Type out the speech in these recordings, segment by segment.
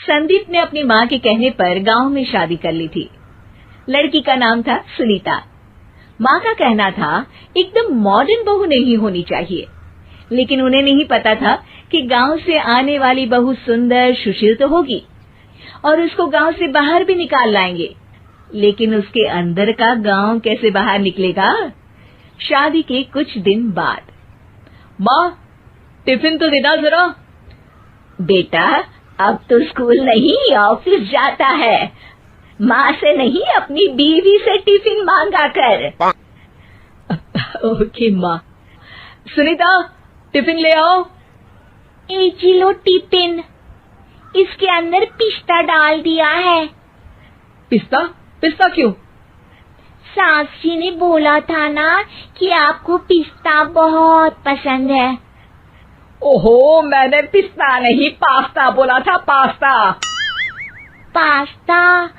संदीप ने अपनी माँ के कहने पर गांव में शादी कर ली थी। लड़की का नाम था सुनीता। माँ का कहना था एकदम मॉडर्न बहू नहीं होनी चाहिए, लेकिन उन्हें नहीं पता था कि गांव से आने वाली बहू सुंदर सुशील तो होगी और उसको गांव से बाहर भी निकाल लाएंगे, लेकिन उसके अंदर का गांव कैसे बाहर निकलेगा। शादी के कुछ दिन बाद, माँ टिफिन तो देना जरा। बेटा अब तो स्कूल नहीं ऑफिस जाता है, माँ से नहीं अपनी बीवी से टिफिन मांगा कर। ओके माँ। सुनीता टिफिन ले आओ। एक किलो टिफिन, इसके अंदर पिस्ता डाल दिया है। पिस्ता? पिस्ता क्यों? सास जी ने बोला था ना कि आपको पिस्ता बहुत पसंद है। ओहो, मैंने पिस्ता नहीं पास्ता बोला था, पास्ता। पास्ता?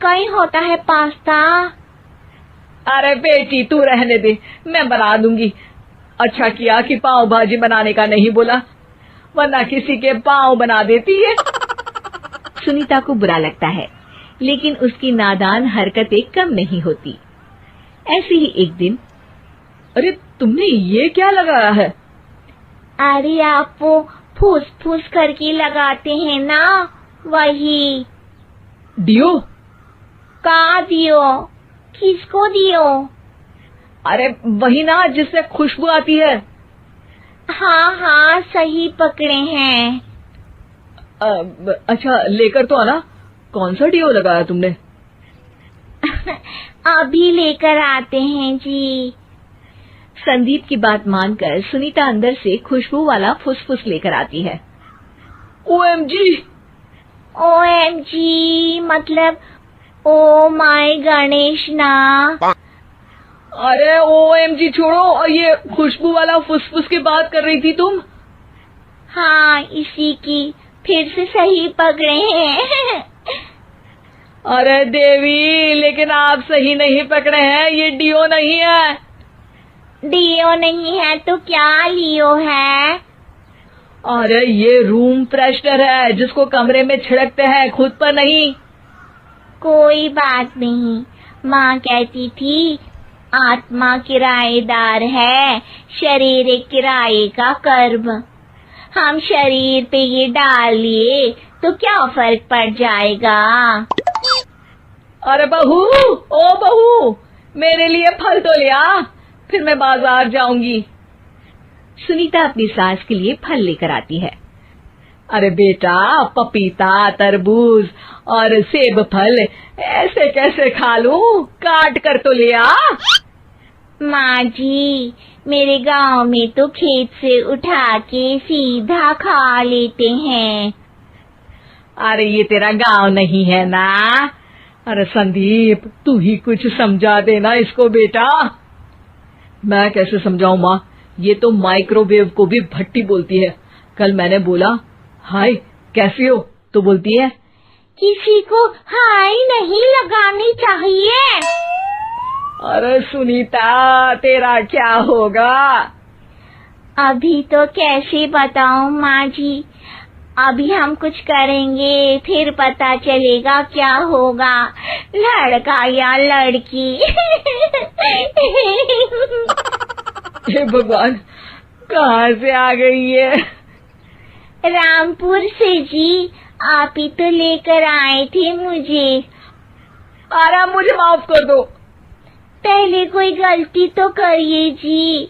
कहीं होता है पास्ता? अरे बेटी तू रहने दे, मैं बना दूंगी। अच्छा किया कि पाव भाजी बनाने का नहीं बोला, वरना किसी के पाव बना देती है। सुनीता को बुरा लगता है, लेकिन उसकी नादान हरकतें कम नहीं होती। ऐसे ही एक दिन, अरे तुमने ये क्या लगाया है? अरे आप वो फूस फूस करके लगाते हैं ना, वही। डियो? का दियो? किसको दियो? अरे वही ना जिससे खुशबू आती है। हाँ हाँ सही पकड़े हैं। अच्छा लेकर तो आना। कौन सा डियो लगाया तुमने? अभी लेकर आते हैं जी। संदीप की बात मानकर सुनीता अंदर से खुशबू वाला फुसफुस लेकर आती है। OMG! OMG मतलब ओ माय गणेश ना। अरे OMG छोड़ो, और ये खुशबू वाला फुसफुस की बात कर रही थी तुम? हाँ इसी की, फिर से सही पकड़े हैं। अरे देवी, लेकिन आप सही नहीं पकड़े हैं, ये डियो नहीं है। डियो नहीं है तो क्या लियो है? अरे ये रूम फ्रेशनर है, जिसको कमरे में छिड़कते हैं, खुद पर नहीं। कोई बात नहीं, माँ कहती थी आत्मा किराएदार है, शरीर एक किराए का कर्म। हम शरीर पे ये डाल लिए तो क्या फर्क पड़ जाएगा। अरे बहू, ओ बहू, मेरे लिए फल तो ले आ, फिर मैं बाजार जाऊंगी। सुनीता अपनी सास के लिए फल लेकर आती है। अरे बेटा, पपीता, तरबूज और सेब फल ऐसे कैसे खा लूं? काट कर तो ले आ। माँ जी, मेरे गांव में तो खेत से उठा के सीधा खा लेते हैं। अरे ये तेरा गांव नहीं है ना। अरे संदीप, तू ही कुछ समझा देना इसको बेटा। मैं कैसे समझाऊं माँ, ये तो माइक्रोवेव को भी भट्टी बोलती है। कल मैंने बोला हाय कैसी हो, तो बोलती है किसी को हाय नहीं लगानी चाहिए। अरे सुनीता, तेरा क्या होगा? अभी तो कैसे बताऊं माँ जी, अभी हम कुछ करेंगे फिर पता चलेगा क्या होगा, लड़का या लड़की। हे भगवान, कहाँ से आ गई है? रामपुर से जी, आप ही तो लेकर आए थे मुझे। अरे मुझे माफ कर दो। पहले कोई गलती तो करिए जी,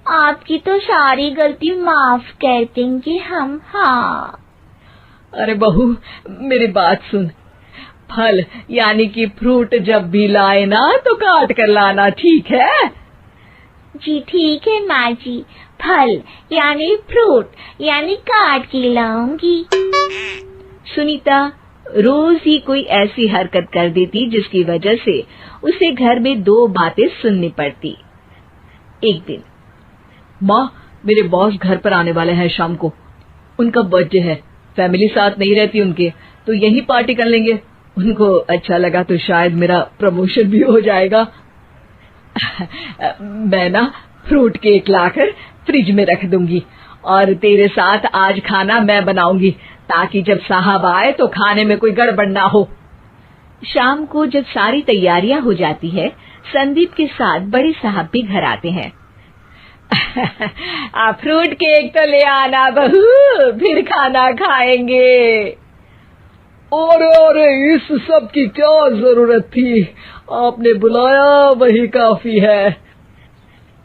आपकी तो सारी गलती माफ कर देंगे हम। हाँ अरे बहू, मेरी बात सुन। फल यानी कि फ्रूट जब भी लाए ना तो काट कर लाना, ठीक है? जी ठीक है माँ जी, फल यानी फ्रूट यानी काट के लाऊंगी। सुनीता रोज ही कोई ऐसी हरकत कर देती जिसकी वजह से उसे घर में दो बातें सुननी पड़ती। एक दिन, माँ मेरे बॉस घर पर आने वाले हैं शाम को, उनका बर्थडे है, फैमिली साथ नहीं रहती उनके, तो यही पार्टी कर लेंगे। उनको अच्छा लगा तो शायद मेरा प्रमोशन भी हो जाएगा। मैं ना फ्रूट केक लाकर फ्रिज में रख दूंगी और तेरे साथ आज खाना मैं बनाऊंगी, ताकि जब साहब आए तो खाने में कोई गड़बड़ ना हो। शाम को जब सारी तैयारियां हो जाती है, संदीप के साथ बड़े साहब भी घर आते हैं। फ्रूट केक तो ले आना बहू, फिर खाना खाएंगे। और इस सब की क्या जरूरत थी, आपने बुलाया वही काफी है।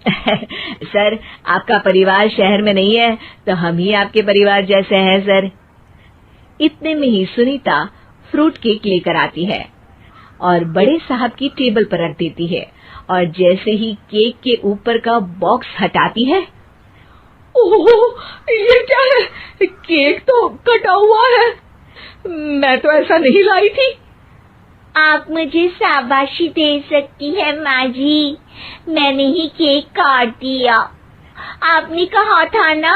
सर, आपका परिवार शहर में नहीं है तो हम ही आपके परिवार जैसे हैं सर। इतने में ही सुनीता फ्रूट केक लेकर आती है और बड़े साहब की टेबल पर रख देती है, और जैसे ही केक के ऊपर का बॉक्स हटाती है, ओह, ये क्या है? केक तो कटा हुआ है, मैं तो ऐसा नहीं लाई थी। आप मुझे शाबाशी दे सकती है माँ जी, मैंने ही केक काट दिया। आपने कहा था ना,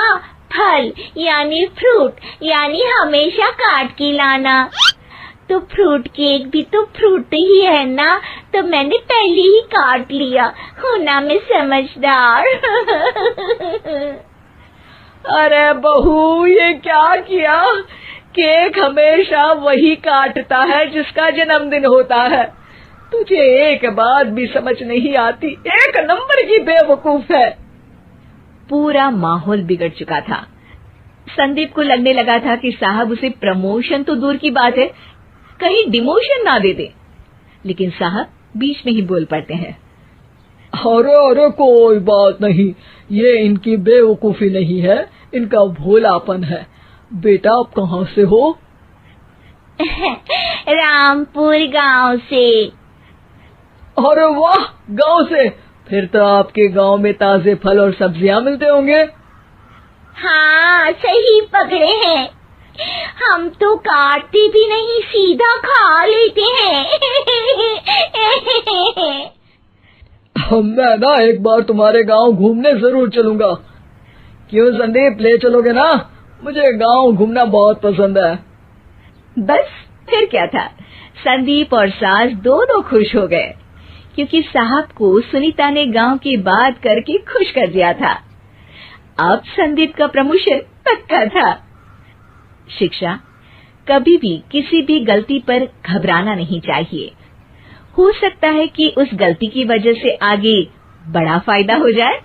फल यानी फ्रूट यानी हमेशा काट के लाना, तो फ्रूट केक भी तो फ्रूट ही है ना, तो मैंने पहले ही काट लिया। हूँ ना मैं समझदार। अरे बहू, ये क्या किया? केक हमेशा वही काटता है जिसका जन्मदिन होता है। तुझे एक बात भी समझ नहीं आती, एक नंबर की बेवकूफ है। पूरा माहौल बिगड़ चुका था। संदीप को लगने लगा था कि साहब उसे प्रमोशन तो दूर की बात है, कहीं डिमोशन ना दे दे, लेकिन साहब बीच में ही बोल पड़ते हैं। अरे कोई बात नहीं, ये इनकी बेवकूफी नहीं है, इनका भोलापन है। बेटा, आप कहाँ से हो? रामपुर गांव से। अरे वाह, गांव से? फिर तो आपके गांव में ताजे फल और सब्जियां मिलते होंगे। हाँ, सही पकड़े हैं, हम तो काटते भी नहीं, सीधा खा लेते हैं। मैं ना एक बार तुम्हारे गांव घूमने जरूर चलूंगा। क्यों संदीप, ले चलोगे ना? मुझे गांव घूमना बहुत पसंद है। बस फिर क्या था, संदीप और सास दोनों खुश हो गए, क्योंकि साहब को सुनीता ने गांव की बात करके खुश कर दिया था। अब संदीप का प्रमोशन पक्का था। शिक्षा, कभी भी किसी भी गलती पर घबराना नहीं चाहिए। हो सकता है कि उस गलती की वजह से आगे बड़ा फायदा हो जाए।